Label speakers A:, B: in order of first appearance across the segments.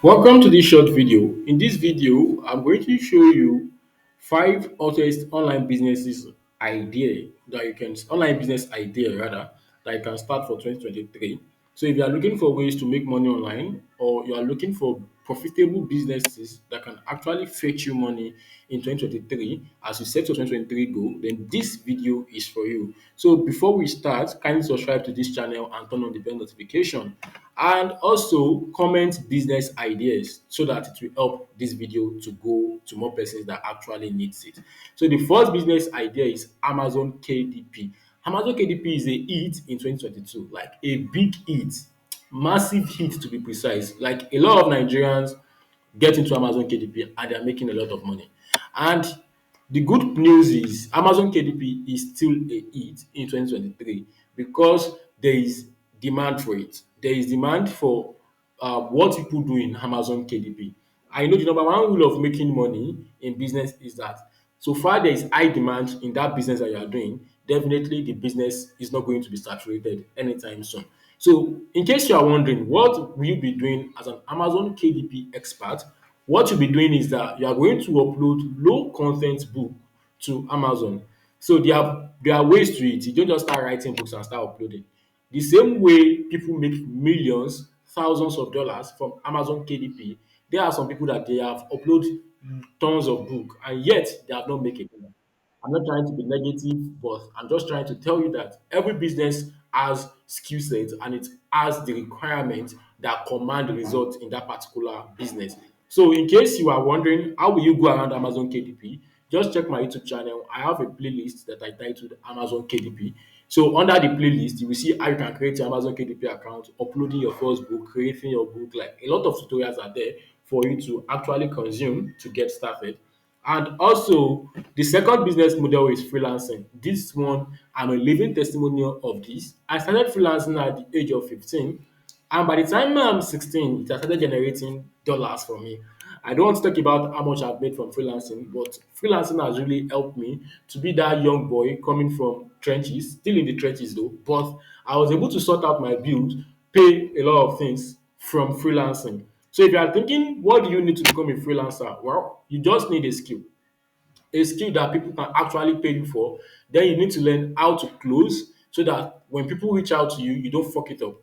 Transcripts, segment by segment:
A: Welcome to this short video. In this video, I'm going to show you five hottest online businesses idea that you can online business idea rather that you can start for 2023. So if you are looking for ways to make money online or you are looking for profitable businesses that can actually fetch you money in 2023 as you set your 2023 goal, then this video is for you. So before we start, kindly subscribe to this channel and turn on the bell notification and also comment business ideas so that it will help this video to go to more persons that actually needs it. So the first business idea is Amazon KDP. Amazon KDP is a hit in 2022, like a big hit, massive hit to be precise. Like a lot of Nigerians get into Amazon KDP and they are making a lot of money. And the good news is Amazon KDP is still a hit in 2023 because there is demand for it. There is demand for what people do in Amazon KDP. I know the number one rule of making money in business is that so far there is high demand in that business that you are doing, definitely the business is not going to be saturated anytime soon. So, in case you are wondering, what will you be doing as an Amazon KDP expert? What you'll be doing is that you are going to upload low content book to Amazon. So there are ways to it. You don't just start writing books and start uploading. The same way people make millions, thousands of dollars from Amazon KDP, there are some people that they have uploaded tons of book and yet they have not made a dollar. I'm not trying to be negative, but I'm just trying to tell you that every business has skill sets and it has the requirement that command the result in that particular business. So, in case you are wondering how will you go around Amazon KDP, just check my YouTube channel. I have a playlist that I titled Amazon KDP. So, under the playlist, you will see how you can create your Amazon KDP account, uploading your first book, creating your book. Like a lot of tutorials are there for you to actually consume to get started. And also, the second business model is freelancing. This one, I'm a living testimonial of this. I started freelancing at the age of 15, and by the time I'm 16, it has started generating dollars for me. I don't want to talk about how much I've made from freelancing, but freelancing has really helped me to be that young boy coming from trenches, still in the trenches though, but I was able to sort out my bills, pay a lot of things from freelancing. So if you are thinking, what do you need to become a freelancer? Well, you just need a skill that people can actually pay you for. Then you need to learn how to close so that when people reach out to you, you don't fuck it up.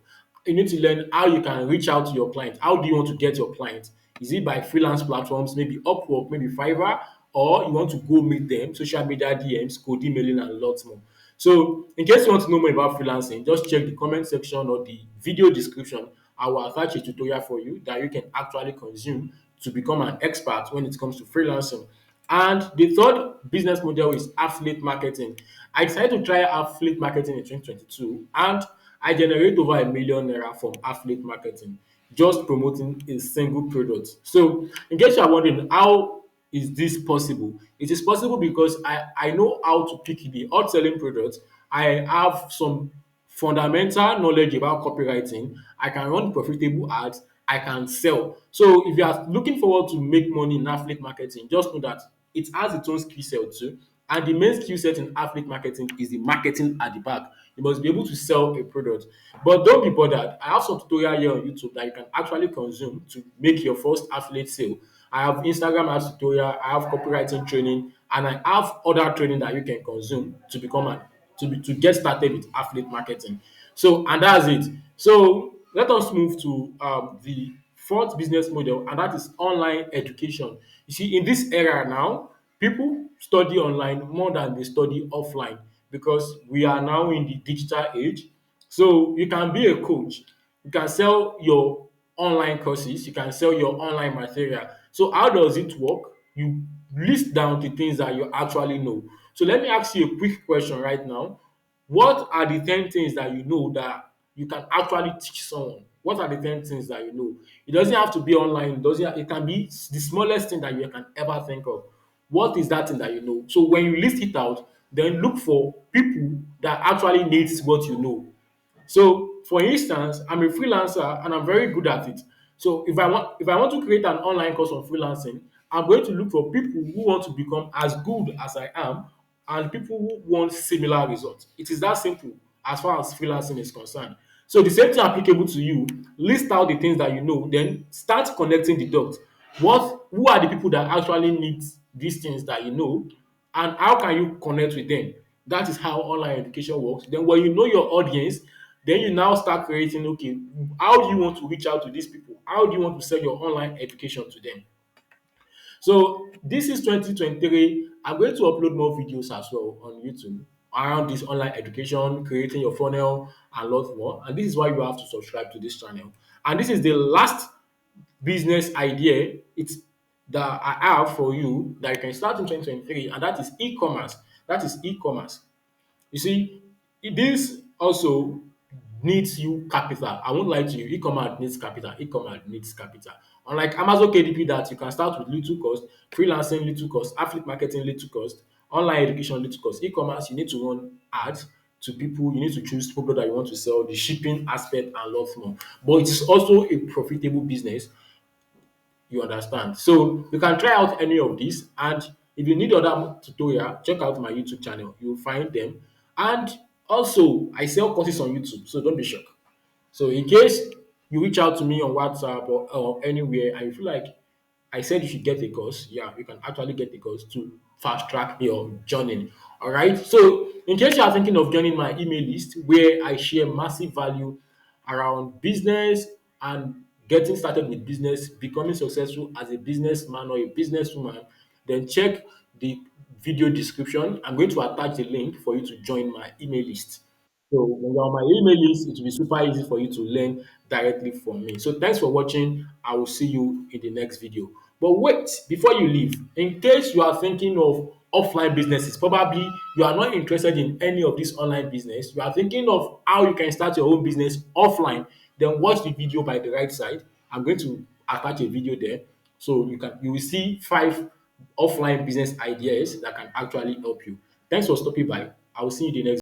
A: You need to learn how you can reach out to your client. How do you want to get your client? Is it by freelance platforms, maybe Upwork, maybe Fiverr, or you want to go meet them, social media DMs, cold emailing, and lots more. So, in case you want to know more about freelancing, just check the comment section or the video description. I will attach a tutorial for you that you can actually consume to become an expert when it comes to freelancing. And the third business model is affiliate marketing. I decided to try affiliate marketing in 2022 and I generate over ₦1 million from affiliate marketing just promoting a single product. So, in case you are wondering how is this possible? It is possible because I know how to pick the hot selling products. I have some fundamental knowledge about copywriting. I can run profitable ads. I can sell. So if you are looking forward to make money in affiliate marketing, just know that it has its own skill set too. And the main skill set in affiliate marketing is the marketing at the back. You must be able to sell a product. But don't be bothered. I have some tutorial here on YouTube that you can actually consume to make your first affiliate sale. I have Instagram ads tutorial, I have copywriting training, and I have other training that you can consume to become an to get started with affiliate marketing. So and that's it. So let us move to the fourth business model, and that is online education. You see, in this era now, people study online more than they study offline because we are now in the digital age. So you can be a coach, you can sell your online courses, you can sell your online material. So how does it work? You list down the things that you actually know. So let me ask you a quick question right now. What are the 10 things that you know that you can actually teach someone? What are the 10 things that you know? It doesn't have to be online. It can be the smallest thing that you can ever think of. What is that thing that you know? So when you list it out, then look for people that actually needs what you know. So, for instance, I'm a freelancer and I'm very good at it. So, if I want to create an online course on freelancing, I'm going to look for people who want to become as good as I am and people who want similar results. It is that simple as far as freelancing is concerned. So the same thing applicable to you. List out the things that you know, then start connecting the dots. Who are the people that actually need these things that you know, and how can you connect with them? That is how online education works. Then when you know your audience, then you now start creating, okay, how do you want to reach out to these people? How do you want to sell your online education to them? So this is 2023. I'm going to upload more videos as well on YouTube around this online education, creating your funnel, and lots more. And this is why you have to subscribe to this channel. And this is the last business idea that I have for you that you can start in 2023, and that is e-commerce. That is e-commerce. You see, this also needs you capital. I won't lie to you, e-commerce needs capital. E-commerce needs capital. Unlike Amazon KDP that you can start with little cost, freelancing little cost, affiliate marketing little cost, online education little cost. E-commerce, you need to run ads to people, you need to choose people that you want to sell, the shipping aspect and lots more. But it is also a profitable business. You understand? So you can try out any of these, and if you need other tutorial, check out my YouTube channel. You'll find them. And also, I sell courses on YouTube, so don't be shocked. So in case you reach out to me on WhatsApp or anywhere and you feel like I said you should get a course, yeah, you can actually get a course to fast track your journey. All right. So in case you are thinking of joining my email list where I share massive value around business and getting started with business, becoming successful as a businessman or a businesswoman, then check the video description. I'm going to attach the link for you to join my email list. So when you're on my email list, it will be super easy for you to learn directly from me. So thanks for watching. I will see you in the next video. But wait, before you leave, in case you are thinking of offline businesses, probably you are not interested in any of this online business, you are thinking of how you can start your own business offline, then watch the video by the right side. I'm going to attach a video there. So you will see 5 offline business ideas that can actually help you. Thanks for stopping by. I will see you in the next